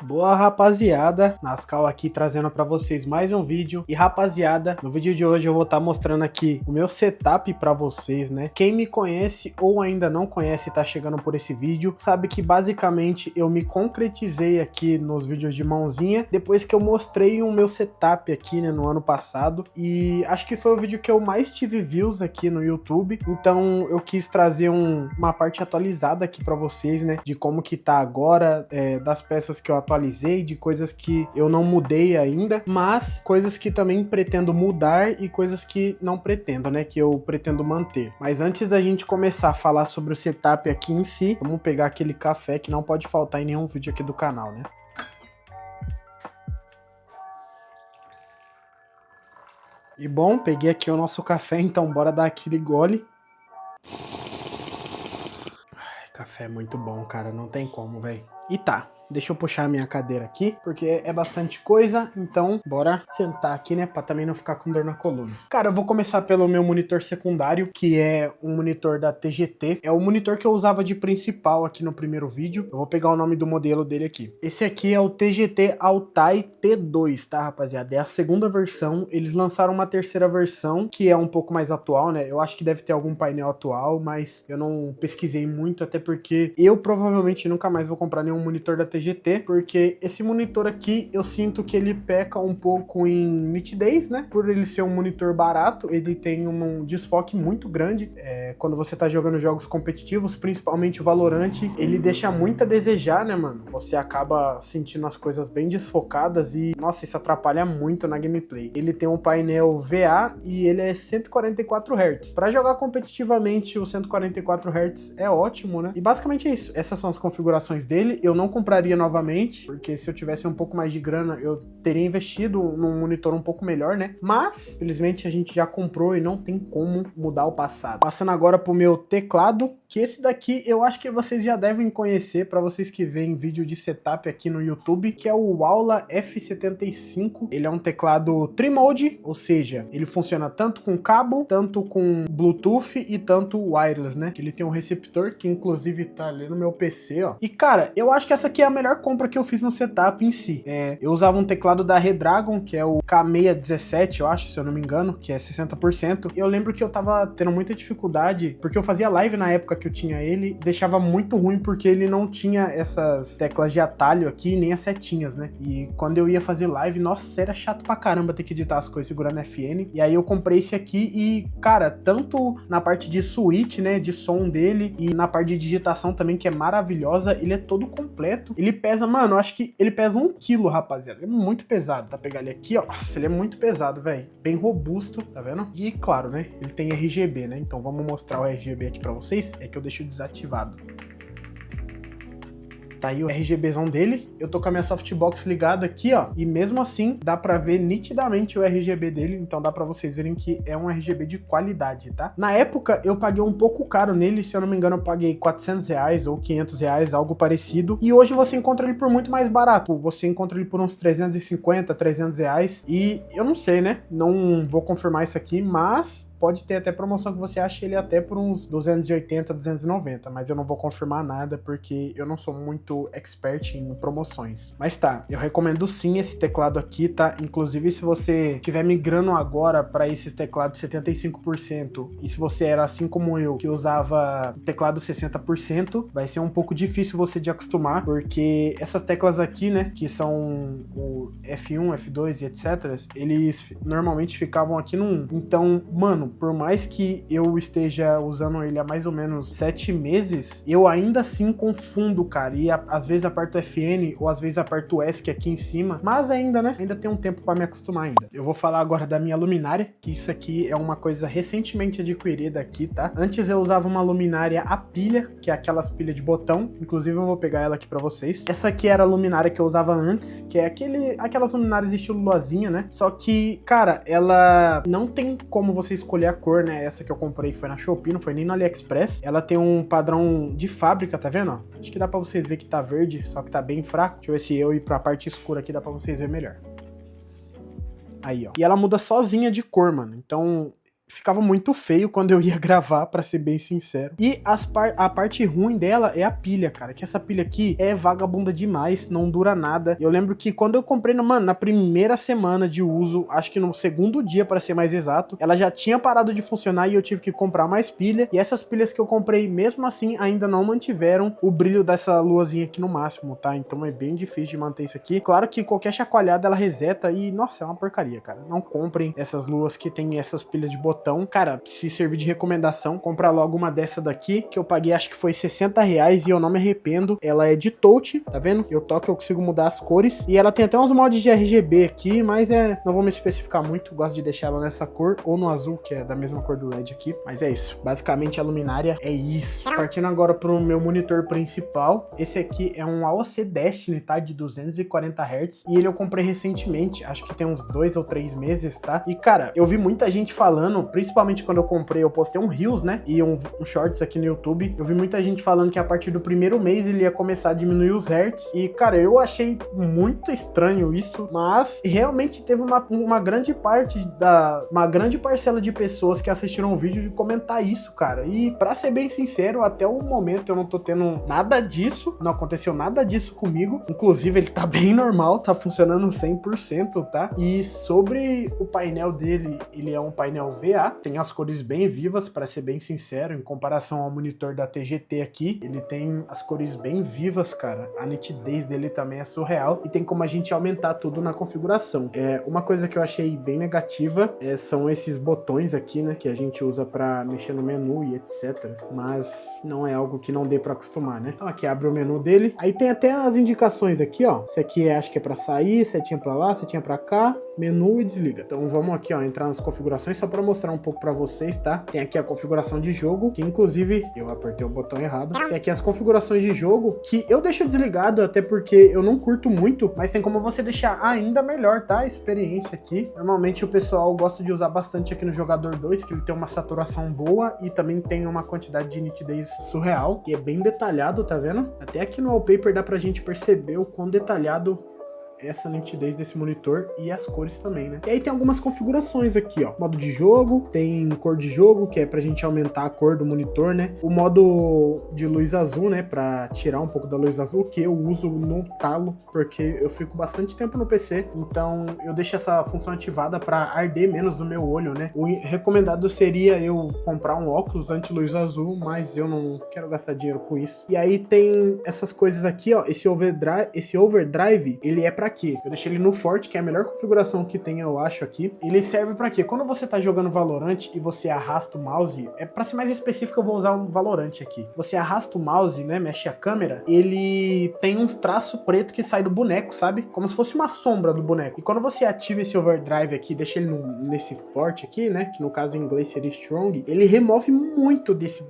Boa rapaziada, Nascal aqui trazendo pra vocês mais um vídeo. E rapaziada, no vídeo de hoje eu vou estar mostrando aqui o meu setup pra vocês, né? Quem me conhece ou ainda não conhece e tá chegando por esse vídeo, sabe que basicamente eu me concretizei aqui nos vídeos de mãozinha depois que eu mostrei o meu setup aqui, né, no ano passado. E acho que foi o vídeo que eu mais tive views aqui no YouTube, então eu quis trazer uma parte atualizada aqui pra vocês, né, de como que tá agora, das peças que eu atualizei, de coisas que eu não mudei ainda, mas coisas que também pretendo mudar e coisas que não pretendo, né, que eu pretendo manter. Mas antes da gente começar a falar sobre o setup aqui em si, vamos pegar aquele café que não pode faltar em nenhum vídeo aqui do canal, né? E bom, peguei aqui o nosso café, então bora dar aquele gole. Ai, café é muito bom, cara, não tem como, velho. E tá, deixa eu puxar a minha cadeira aqui, porque é bastante coisa, então bora sentar aqui, né, pra também não ficar com dor na coluna. Cara, eu vou começar pelo meu monitor secundário, que é um monitor da TGT. É o monitor que eu usava de principal aqui no primeiro vídeo. Eu vou pegar o nome do modelo dele aqui. Esse aqui é o TGT Altai T2, tá, rapaziada? É a segunda versão. Eles lançaram uma terceira versão, que é um pouco mais atual, né? Eu acho que deve ter algum painel atual, mas eu não pesquisei muito, até porque eu provavelmente nunca mais vou comprar nenhum monitor da TGT, porque esse monitor aqui eu sinto que ele peca um pouco em nitidez, né? Por ele ser um monitor barato, ele tem um desfoque muito grande. Quando você tá jogando jogos competitivos, principalmente o Valorant, ele deixa muito a desejar, né, mano? Você acaba sentindo as coisas bem desfocadas e, nossa, isso atrapalha muito na gameplay. Ele tem um painel VA e ele é 144 Hz. Para jogar competitivamente, o 144 Hz é ótimo, né? E basicamente é isso. Essas são as configurações dele. Eu não compraria novamente, porque se eu tivesse um pouco mais de grana, eu teria investido num monitor um pouco melhor, né? Mas, felizmente, a gente já comprou e não tem como mudar o passado. Passando agora pro meu teclado, que esse daqui eu acho que vocês já devem conhecer, para vocês que veem vídeo de setup aqui no YouTube, que é o Aula F75. Ele é um teclado Trimode, ou seja, ele funciona tanto com cabo, tanto com Bluetooth e tanto wireless, né? Que ele tem um receptor que inclusive tá ali no meu PC, ó. E cara, eu acho que essa aqui é a melhor compra que eu fiz no setup em si. Eu usava um teclado da Redragon, que é o K617, eu acho, se eu não me engano, que é 60%. Eu lembro que eu tava tendo muita dificuldade, porque eu fazia live na época que eu tinha ele, deixava muito ruim porque ele não tinha essas teclas de atalho aqui, nem as setinhas, né? E quando eu ia fazer live, nossa, era chato pra caramba ter que editar as coisas segurando FN. E aí eu comprei esse aqui e, cara, tanto na parte de switch, né, de som dele, e na parte de digitação também, que é maravilhosa, ele é todo completo. Ele pesa, mano, eu acho que ele pesa 1 kg, rapaziada. Ele é muito pesado, tá? Pegar ele aqui, ó. Nossa, ele é muito pesado, velho. Bem robusto, tá vendo? E, claro, né, ele tem RGB, né? Então vamos mostrar o RGB aqui pra vocês. É que eu deixo desativado. Tá aí o RGBzão dele. Eu tô com a minha softbox ligada aqui, ó. E mesmo assim, dá pra ver nitidamente o RGB dele. Então dá pra vocês verem que é um RGB de qualidade, tá? Na época, eu paguei um pouco caro nele. Se eu não me engano, eu paguei 400 reais ou 500 reais, algo parecido. E hoje você encontra ele por muito mais barato. Você encontra ele por uns 350, 300 reais. E eu não sei, né? Não vou confirmar isso aqui, mas pode ter até promoção que você acha ele até por uns 280, 290, mas eu não vou confirmar nada porque eu não sou muito expert em promoções. Mas tá, eu recomendo sim esse teclado aqui, tá? Inclusive se você estiver migrando agora para esses teclados 75%, e se você era assim como eu, que usava teclado 60%, vai ser um pouco difícil você de acostumar, porque essas teclas aqui, né, que são o F1, F2 e etc, eles normalmente ficavam aqui no 1. Então, mano, por mais que eu esteja usando ele há mais ou menos 7 meses, eu ainda assim confundo, cara, e às vezes aperto FN ou às vezes aperto ESC aqui em cima, mas ainda, né, ainda tem um tempo pra me acostumar ainda. Eu vou falar agora da minha luminária, que isso aqui é uma coisa recentemente adquirida aqui, tá? Antes eu usava uma luminária a pilha, que é aquelas pilhas de botão, inclusive eu vou pegar ela aqui pra vocês. Essa aqui era a luminária que eu usava antes, que é aquelas luminárias estilo luazinha, né? Só que, cara, ela não tem como você escolher a cor, né? Essa que eu comprei foi na Shopee, não foi nem no AliExpress. Ela tem um padrão de fábrica, tá vendo? Acho que dá pra vocês ver que tá verde, só que tá bem fraco. Deixa eu ver se eu ir pra parte escura aqui dá pra vocês ver melhor. Aí, ó. E ela muda sozinha de cor, mano. Então, ficava muito feio quando eu ia gravar, pra ser bem sincero. E a parte ruim dela é a pilha, cara, que essa pilha aqui é vagabunda demais, não dura nada. Eu lembro que quando eu comprei, mano, na primeira semana de uso, acho que no segundo dia, pra ser mais exato, ela já tinha parado de funcionar e eu tive que comprar mais pilha. E essas pilhas que eu comprei, mesmo assim, ainda não mantiveram o brilho dessa luazinha aqui no máximo, tá? Então é bem difícil de manter isso aqui. Claro que qualquer chacoalhada ela reseta e, nossa, é uma porcaria, cara. Não comprem essas luas que tem essas pilhas de botão. Cara, se servir de recomendação, compra logo uma dessa daqui, que eu paguei, acho que foi R$60 e eu não me arrependo. Ela é de touch, tá vendo? Eu toco, eu consigo mudar as cores. E ela tem até uns mods de RGB aqui, mas não vou me especificar muito. Gosto de deixar ela nessa cor ou no azul, que é da mesma cor do LED aqui. Mas é isso. Basicamente a luminária é isso. Partindo agora pro meu monitor principal. Esse aqui é um AOC Destiny, tá? De 240 Hz. E ele eu comprei recentemente, acho que tem uns 2 ou 3 meses, tá? E cara, eu vi muita gente falando, principalmente quando eu comprei, eu postei um Reels, né? E um Shorts aqui no YouTube. Eu vi muita gente falando que a partir do primeiro mês ele ia começar a diminuir os hertz. E cara, eu achei muito estranho isso, mas realmente teve uma grande parcela de pessoas que assistiram o vídeo de comentar isso, cara. E pra ser bem sincero, até o momento eu não tô tendo nada disso, não aconteceu nada disso comigo. Inclusive ele tá bem normal, tá funcionando 100%, tá? E sobre o painel dele, ele é um painel VA, tem as cores bem vivas, pra ser bem sincero, em comparação ao monitor da TGT aqui, ele tem as cores bem vivas, cara. A nitidez dele também é surreal e tem como a gente aumentar tudo na configuração. Uma coisa que eu achei bem negativa são esses botões aqui, né, que a gente usa pra mexer no menu e etc. Mas não é algo que não dê pra acostumar, né? Então aqui abre o menu dele, aí tem até as indicações aqui, ó. Esse aqui acho que é pra sair, setinha pra lá, setinha pra cá, menu e desliga. Então vamos aqui, ó, entrar nas configurações só pra mostrar um pouco pra vocês, tá? Tem aqui a configuração de jogo, que inclusive eu apertei o botão errado. Tem aqui as configurações de jogo, que eu deixo desligado até porque eu não curto muito, mas tem como você deixar ainda melhor, tá? A experiência aqui. Normalmente o pessoal gosta de usar bastante aqui no Jogador 2, que ele tem uma saturação boa e também tem uma quantidade de nitidez surreal, que é bem detalhado, tá vendo? Até aqui no wallpaper dá pra gente perceber o quão detalhado essa nitidez desse monitor e as cores também, né? E aí tem algumas configurações aqui, ó. Modo de jogo, tem cor de jogo, que é pra gente aumentar a cor do monitor, né? O modo de luz azul, né? Pra tirar um pouco da luz azul, que eu uso no talo, porque eu fico bastante tempo no PC, então eu deixo essa função ativada pra arder menos o meu olho, né? O recomendado seria eu comprar um óculos anti-luz azul, mas eu não quero gastar dinheiro com isso. E aí tem essas coisas aqui, ó. Esse overdrive, ele é pra quê? Eu deixei ele no forte, que é a melhor configuração que tem, eu acho, aqui. Ele serve pra quê? Quando você tá jogando Valorant e você arrasta o mouse, pra ser mais específico, eu vou usar um Valorant aqui. Você arrasta o mouse, né, mexe a câmera, ele tem uns traços preto que sai do boneco, sabe? Como se fosse uma sombra do boneco. E quando você ativa esse overdrive aqui, deixa ele nesse forte aqui, né, que no caso em inglês seria strong, ele remove muito desse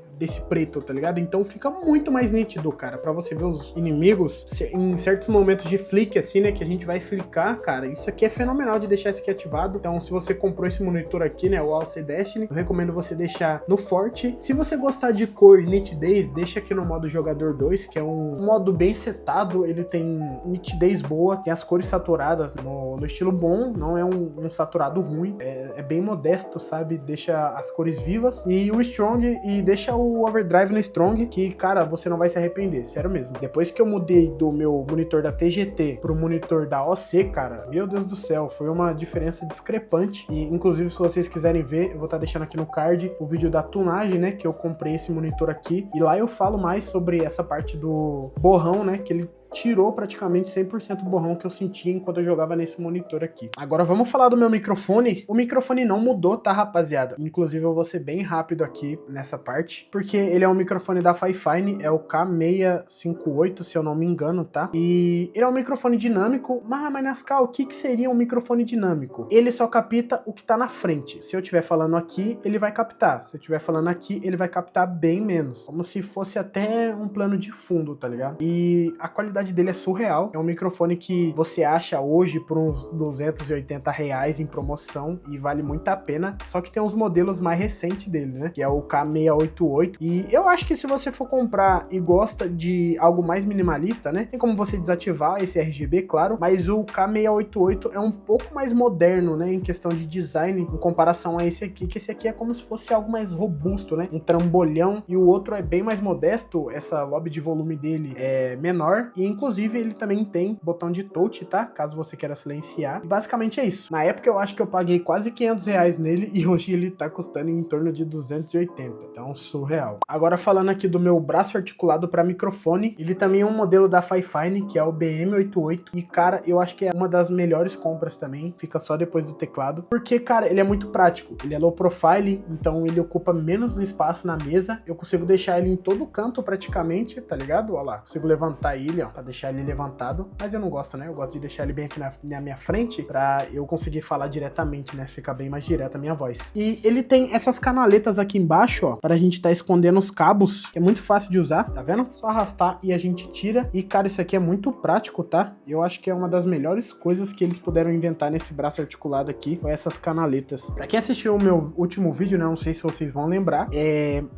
preto, tá ligado? Então fica muito mais nítido, cara, pra você ver os inimigos em certos momentos de flick, assim, né, que a gente vai flicar, cara. Isso aqui é fenomenal de deixar isso aqui ativado. Então, se você comprou esse monitor aqui, né, o AOC Destiny, eu recomendo você deixar no forte. Se você gostar de cor e nitidez, deixa aqui no modo Jogador 2, que é um modo bem setado, ele tem nitidez boa, tem as cores saturadas no estilo bom, não é um saturado ruim, é bem modesto, sabe? Deixa as cores vivas. E o Strong, e deixa o overdrive no Strong, que, cara, você não vai se arrepender, sério mesmo. Depois que eu mudei do meu monitor da TGT pro monitor da OC, cara, meu Deus do céu, foi uma diferença discrepante. E, inclusive, se vocês quiserem ver, eu vou estar deixando aqui no card o vídeo da tunagem, né, que eu comprei esse monitor aqui, e lá eu falo mais sobre essa parte do borrão, né, que ele tirou praticamente 100% do borrão que eu sentia enquanto eu jogava nesse monitor aqui. Agora vamos falar do meu microfone. O microfone não mudou, tá, rapaziada? Inclusive eu vou ser bem rápido aqui nessa parte, porque ele é um microfone da Fifine, é o K658, se eu não me engano, tá? E ele é um microfone dinâmico. Mas Nascal, o que seria um microfone dinâmico? Ele só capta o que tá na frente. Se eu estiver falando aqui, ele vai captar. Se eu estiver falando aqui, ele vai captar bem menos. Como se fosse até um plano de fundo, tá ligado? E a qualidade qualidade dele é surreal. É um microfone que você acha hoje por uns R$280 em promoção e vale muito a pena. Só que tem uns modelos mais recentes dele, né? Que é o K688. E eu acho que se você for comprar e gosta de algo mais minimalista, né? Tem como você desativar esse RGB, claro. Mas o K688 é um pouco mais moderno, né? Em questão de design, em comparação a esse aqui. Que esse aqui é como se fosse algo mais robusto, né? Um trambolhão. E o outro é bem mais modesto. Essa lobby de volume dele é menor. E inclusive ele também tem botão de touch, tá? Caso você queira silenciar. E basicamente é isso. Na época eu acho que eu paguei quase R$500 nele. E hoje ele tá custando em torno de 280. Então, surreal. Agora falando aqui do meu braço articulado para microfone. Ele também é um modelo da Fifine, que é o BM88. E cara, eu acho que é uma das melhores compras também. Fica só depois do teclado. Porque, cara, ele é muito prático. Ele é low profile, então ele ocupa menos espaço na mesa. Eu consigo deixar ele em todo canto praticamente, tá ligado? Olha lá, consigo levantar ele, ó, pra deixar ele levantado. Mas eu não gosto, né? Eu gosto de deixar ele bem aqui na minha frente pra eu conseguir falar diretamente, né? Ficar bem mais direta a minha voz. E ele tem essas canaletas aqui embaixo, ó, pra gente tá escondendo os cabos. É muito fácil de usar, tá vendo? Só arrastar e a gente tira. E, cara, isso aqui é muito prático, tá? Eu acho que é uma das melhores coisas que eles puderam inventar nesse braço articulado aqui, com essas canaletas. Pra quem assistiu o meu último vídeo, né? Não sei se vocês vão lembrar,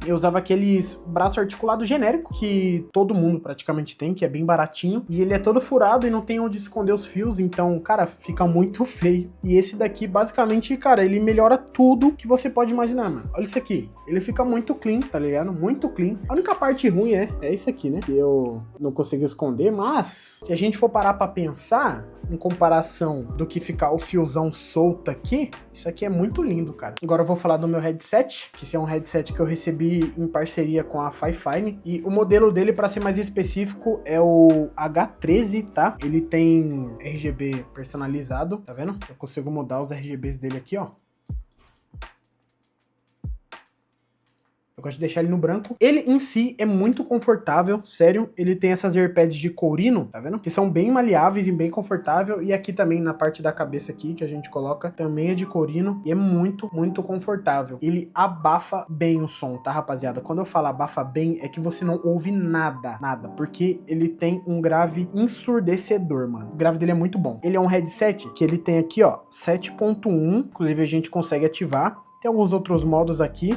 eu usava aqueles braço articulado genérico, que todo mundo praticamente tem, que é bem baratinho. E ele é todo furado e não tem onde esconder os fios, então, cara, fica muito feio. E esse daqui, basicamente, cara, ele melhora tudo que você pode imaginar, mano. Olha isso aqui. Ele fica muito clean, tá ligado? Muito clean. A única parte ruim é isso aqui, né? Que eu não consigo esconder, mas se a gente for parar pra pensar, em comparação do que ficar o fiozão solto aqui, isso aqui é muito lindo, cara. Agora eu vou falar do meu headset, que esse é um headset que eu recebi em parceria com a Fifine, e o modelo dele, para ser mais específico, é o H13, tá? Ele tem RGB personalizado, tá vendo? Eu consigo mudar os RGBs dele aqui, ó. Eu gosto de deixar ele no branco. Ele em si é muito confortável, sério. Ele tem essas earpads de courino, tá vendo? Que são bem maleáveis e bem confortável. E aqui também na parte da cabeça aqui, que a gente coloca, também é de courino. E é muito, muito confortável. Ele abafa bem o som, tá, rapaziada? Quando eu falo abafa bem, é que você não ouve nada, nada. Porque ele tem um grave ensurdecedor, mano. O grave dele é muito bom. Ele é um headset que ele tem aqui, ó, 7.1. Inclusive a gente consegue ativar. Tem alguns outros modos aqui,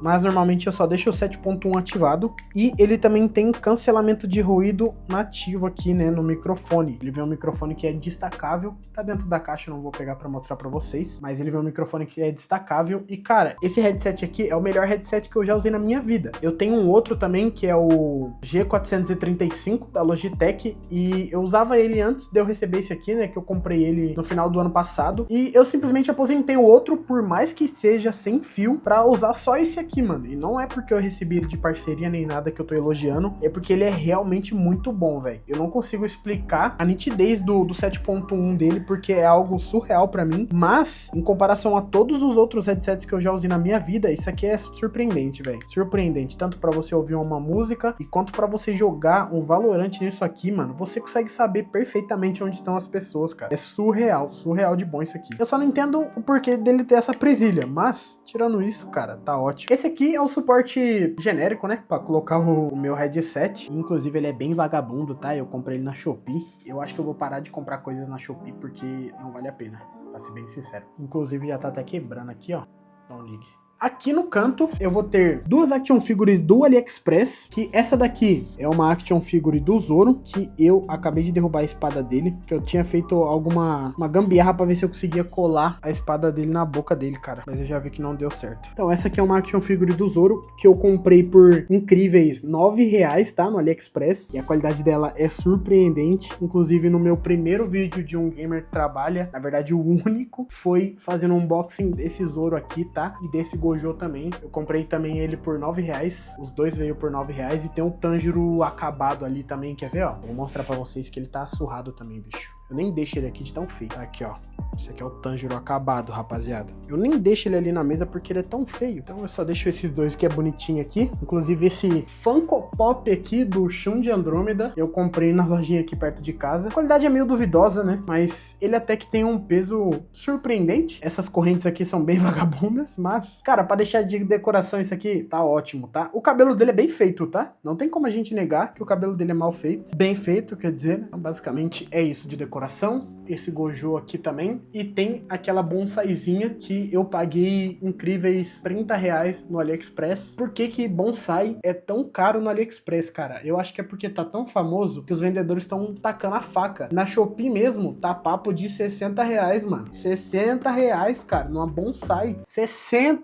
mas normalmente eu só deixo o 7.1 ativado. E ele também tem cancelamento de ruído nativo aqui, né, no microfone. Ele vem um microfone que é destacável, tá dentro da caixa, eu não vou pegar pra mostrar pra vocês, mas ele vem um microfone que é destacável. E cara, esse headset aqui é o melhor headset que eu já usei na minha vida. Eu tenho um outro também, que é o G435 da Logitech, e eu usava ele antes de eu receber esse aqui, né, que eu comprei ele no final do ano passado, e eu simplesmente aposentei o outro, por mais que seja sem fio, pra usar só esse aqui, mano. E não é porque eu recebi ele de parceria nem nada que eu tô elogiando, é porque ele é realmente muito bom, velho. Eu não consigo explicar a nitidez do 7.1 dele, porque é algo surreal pra mim, mas em comparação a todos os outros headsets que eu já usei na minha vida, isso aqui é surpreendente, velho. Surpreendente, tanto pra você ouvir uma música e quanto pra você jogar um Valorant nisso aqui, mano. Você consegue saber perfeitamente onde estão as pessoas, cara. É surreal, surreal de bom isso aqui. Eu só não entendo o porquê dele ter essa presilha, mas tirando isso, cara, tá ótimo. Esse aqui é o suporte genérico, né, pra colocar o meu headset. Inclusive ele é bem vagabundo, tá? Eu comprei ele na Shopee. Eu acho que eu vou parar de comprar coisas na Shopee porque não vale a pena, pra ser bem sincero. Inclusive já tá até quebrando aqui, ó. Não ligue. Aqui no canto eu vou ter duas action figures do AliExpress, que essa daqui é uma action figure do Zoro, que eu acabei de derrubar a espada dele, que eu tinha feito uma gambiarra pra ver se eu conseguia colar a espada dele na boca dele, cara, mas eu já vi que não deu certo. Então essa aqui é uma action figure do Zoro, que eu comprei por incríveis R$9, tá, no AliExpress, e a qualidade dela é surpreendente. Inclusive no meu primeiro vídeo de um gamer que trabalha, na verdade o único, foi fazendo um unboxing desse Zoro aqui, tá, e desse Gojo também. Eu comprei também ele por R$9. Os dois veio por R$9. E tem um Tanjiro acabado ali também. Quer ver, ó? Vou mostrar pra vocês que ele tá surrado também, bicho. Eu nem deixo ele aqui de tão feio. Tá aqui, ó. Esse aqui é o Tanjiro acabado, rapaziada. Eu nem deixo ele ali na mesa porque ele é tão feio. Então eu só deixo esses dois que é bonitinho aqui. Inclusive esse Funko Pop aqui do Shun de Andrômeda, eu comprei na lojinha aqui perto de casa. A qualidade é meio duvidosa, né? Mas ele até que tem um peso surpreendente. Essas correntes aqui são bem vagabundas, mas, cara, pra deixar de decoração isso aqui, tá ótimo, tá? O cabelo dele é bem feito, tá? Não tem como a gente negar que o cabelo dele é mal feito. Bem feito, quer dizer, né? Então, basicamente é isso de decoração. Esse Gojo aqui também. E tem aquela bonsaizinha que eu paguei incríveis R$30 no AliExpress. Por que bonsai é tão caro no AliExpress, cara? Eu acho que é porque tá tão famoso que os vendedores estão tacando a faca. Na Shopee mesmo, tá papo de R$60, mano. R$60, cara, numa bonsai. 60,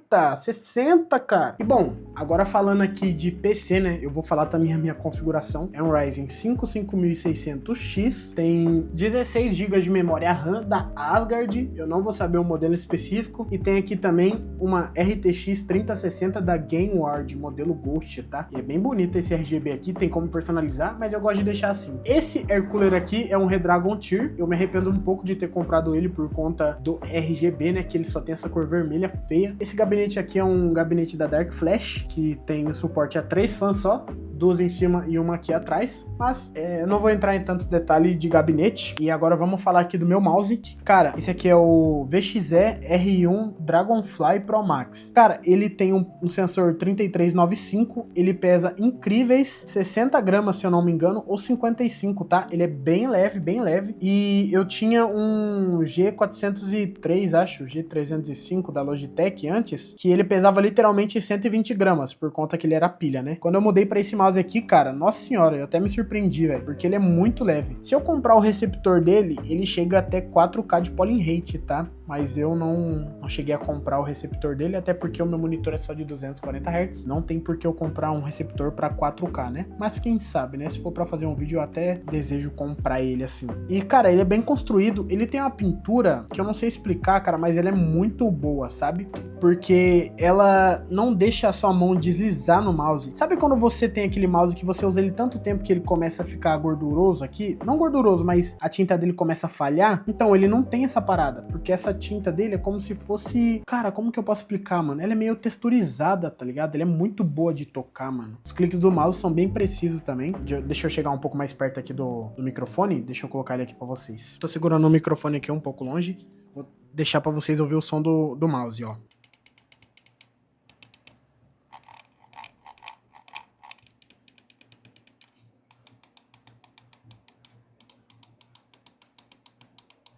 cara. E bom, agora falando aqui de PC, né? Eu vou falar também a minha configuração. É um Ryzen 5 5600X. Tem 16 GB de memória RAM da Asgard. Eu não vou saber o modelo específico. E tem aqui também uma RTX 3060 da Gameward, modelo Ghost, tá? E é bem bonito esse RGB aqui, tem como personalizar, mas eu gosto de deixar assim. Esse Air Cooler aqui é um Redragon Tier. Eu me arrependo um pouco de ter comprado ele por conta do RGB, né? Que ele só tem essa cor vermelha feia. Esse gabinete aqui é um gabinete da Dark Flash, que tem o suporte a 3 fãs só. 2 em cima e uma aqui atrás, mas eu não vou entrar em tantos detalhes de gabinete. E agora vamos falar aqui do meu mouse, que, cara, esse aqui é o VXE R1 Dragonfly Pro Max. Cara, ele tem um sensor 3395, ele pesa incríveis 60 gramas, se eu não me engano, ou 55, tá? Ele é bem leve, e eu tinha um G403, acho, G305 da Logitech antes, que ele pesava literalmente 120 gramas, por conta que ele era pilha, né? Quando eu mudei pra esse mouse aqui, cara, nossa senhora, eu até me surpreendi, velho, porque ele é muito leve. Se eu comprar o receptor dele, ele chega até 4K de polling rate, tá? Mas eu não cheguei a comprar o receptor dele, até porque o meu monitor é só de 240 Hz. Não tem por que eu comprar um receptor pra 4K, né? Mas quem sabe, né? Se for pra fazer um vídeo, eu até desejo comprar ele assim. E, cara, ele é bem construído. Ele tem uma pintura que eu não sei explicar, cara, mas ela é muito boa, sabe? Porque ela não deixa a sua mão deslizar no mouse. Sabe quando você tem aquele mouse que você usa ele tanto tempo que ele começa a ficar gorduroso aqui? Não gorduroso, mas a tinta dele começa a falhar? Então, ele não tem essa parada, porque essa tinta dele é como se fosse... Cara, como que eu posso explicar, mano? Ela é meio texturizada, tá ligado? Ela é muito boa de tocar, mano. Os cliques do mouse são bem precisos também. Deixa eu chegar um pouco mais perto aqui do microfone. Deixa eu colocar ele aqui pra vocês. Tô segurando o microfone aqui um pouco longe. Vou deixar pra vocês ouvir o som do mouse, ó.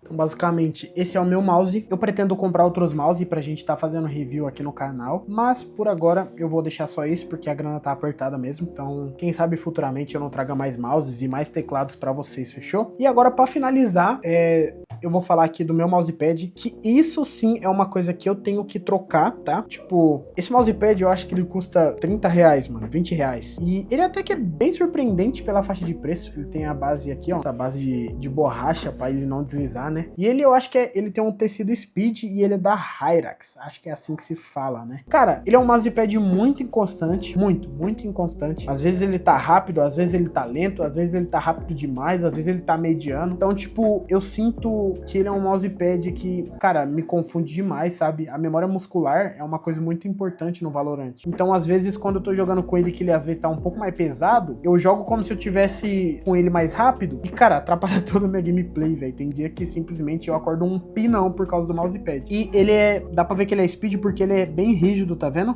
Então, basicamente, esse é o meu mouse. Eu pretendo comprar outros mouse pra gente tá fazendo review aqui no canal, mas por agora eu vou deixar só esse, porque a grana tá apertada mesmo. Então, quem sabe futuramente eu não traga mais mouses e mais teclados pra vocês, fechou? E agora, pra finalizar, eu vou falar aqui do meu mousepad, que isso sim é uma coisa que eu tenho que trocar, tá? Tipo, esse mousepad eu acho que ele custa R$30, mano, R$20. E ele até que é bem surpreendente pela faixa de preço. Ele tem a base aqui, ó, a base de borracha pra ele não deslizar, né? E ele, eu acho que ele tem um tecido Speed e ele é da Hyrax. Acho que é assim que se fala, né? Cara, ele é um mousepad muito inconstante, muito inconstante. Às vezes ele tá rápido, às vezes ele tá lento, às vezes ele tá rápido demais, às vezes ele tá mediano. Então, tipo, eu sinto que ele é um mousepad que, cara, me confunde demais, sabe? A memória muscular é uma coisa muito importante no Valorant. Então, às vezes, quando eu tô jogando com ele, que ele às vezes tá um pouco mais pesado, eu jogo como se eu tivesse com ele mais rápido e, cara, atrapalha toda a minha gameplay, velho. Tem dia que simplesmente eu acordo um pinão por causa do mousepad. E ele dá pra ver que ele é speed porque ele é bem rígido, tá vendo?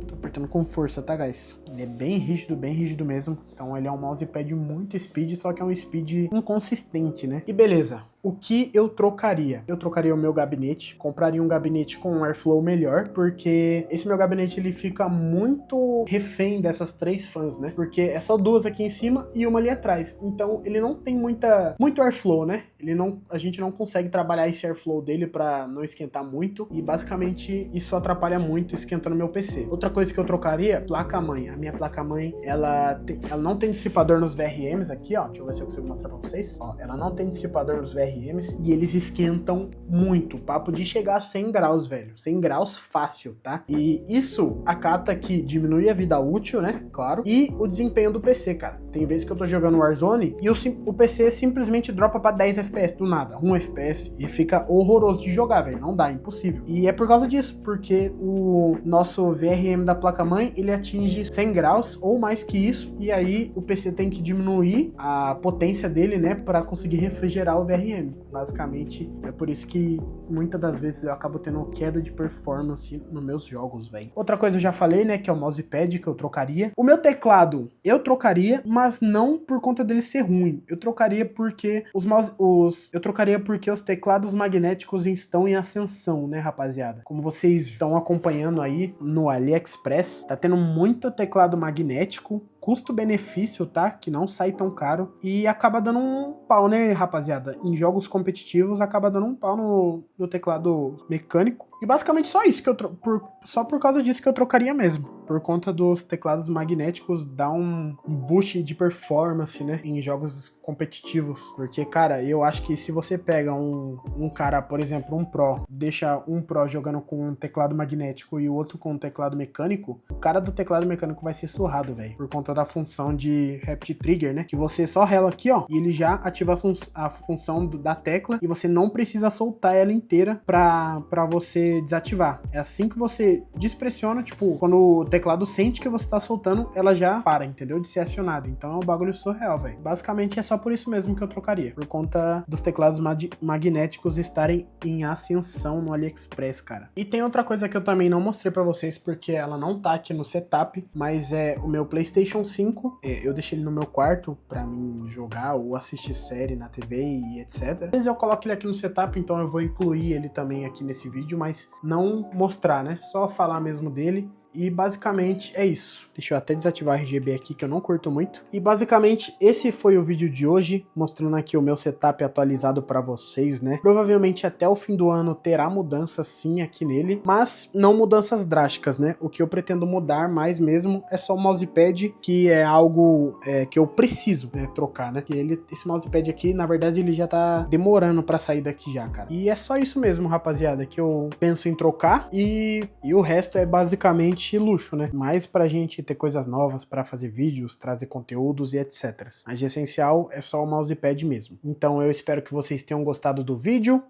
Tô apertando com força, tá, guys? Ele é bem rígido mesmo. Então ele é um mousepad muito speed, só que é um speed inconsistente, né? E beleza. O que eu trocaria? Eu trocaria o meu gabinete, compraria um gabinete com um airflow melhor, porque esse meu gabinete ele fica muito refém dessas 3 fãs, né? Porque é só 2 aqui em cima e uma ali atrás. Então ele não tem muito airflow, né? A gente não consegue trabalhar esse airflow dele pra não esquentar muito, e basicamente isso atrapalha muito esquentando meu PC. Outra coisa que eu trocaria, placa-mãe. A minha placa-mãe, ela não tem dissipador nos VRMs aqui, ó. Deixa eu ver se eu consigo mostrar pra vocês. Ó, ela não tem dissipador nos VRMs e eles esquentam muito. Papo de chegar a 100 graus, velho. 100 graus fácil, tá? E isso acata que diminui a vida útil, né? Claro. E o desempenho do PC, cara. Tem vezes que eu tô jogando Warzone e o PC simplesmente dropa pra 10 FPS do nada. 1 FPS. E fica horroroso de jogar, velho. Não dá, impossível. E é por causa disso, porque o nosso VRM da placa-mãe, ele atinge 100 graus ou mais que isso, e aí o PC tem que diminuir a potência dele, né, para conseguir refrigerar o VRM. Basicamente, é por isso que muitas das vezes eu acabo tendo queda de performance nos meus jogos, velho. Outra coisa eu já falei, né, que é o mousepad que eu trocaria. O meu teclado eu trocaria, mas não por conta dele ser ruim. Eu trocaria porque os teclados magnéticos estão em ascensão, né, rapaziada? Como vocês estão acompanhando aí no AliExpress, tá tendo muito teclado magnético, custo-benefício, tá? Que não sai tão caro e acaba dando um pau, né, rapaziada? Em jogos competitivos acaba dando um pau no teclado mecânico. E basicamente só isso que só por causa disso que eu trocaria mesmo. Por conta dos teclados magnéticos dá um boost de performance, né, em jogos competitivos. Porque, cara, eu acho que se você pega um cara, por exemplo, um Pro, deixa um Pro jogando com um teclado magnético e o outro com um teclado mecânico, o cara do teclado mecânico vai ser surrado, velho. Por conta da função de Rapid Trigger, né? Que você só rela aqui, ó, e ele já ativa a função da tecla e você não precisa soltar ela inteira pra você desativar. É assim que você despressiona, tipo, quando o teclado sente que você tá soltando, ela já para, entendeu? De ser acionada. Então é um bagulho surreal, velho. Basicamente é só por isso mesmo que eu trocaria. Por conta dos teclados magnéticos estarem em ascensão no AliExpress, cara. E tem outra coisa que eu também não mostrei pra vocês, porque ela não tá aqui no setup, mas é o meu PlayStation 5. Eu deixei ele no meu quarto pra mim jogar ou assistir série na TV e etc. Às vezes eu coloco ele aqui no setup, então eu vou incluir ele também aqui nesse vídeo, mas não mostrar, né? Só falar mesmo dele. E basicamente é isso. Deixa eu até desativar o RGB aqui, que eu não curto muito. E basicamente esse foi o vídeo de hoje, mostrando aqui o meu setup atualizado para vocês, né? Provavelmente até o fim do ano terá mudanças sim aqui nele, mas não mudanças drásticas, né? O que eu pretendo mudar mais mesmo é só o mousepad, que é algo que eu preciso, né, trocar, né? Que esse mousepad aqui, na verdade, ele já tá demorando para sair daqui já, cara. E é só isso mesmo, rapaziada, que eu penso em trocar e o resto é basicamente luxo, né? Mais pra gente ter coisas novas pra fazer vídeos, trazer conteúdos e etc. Mas de essencial é só o mousepad mesmo. Então eu espero que vocês tenham gostado do vídeo.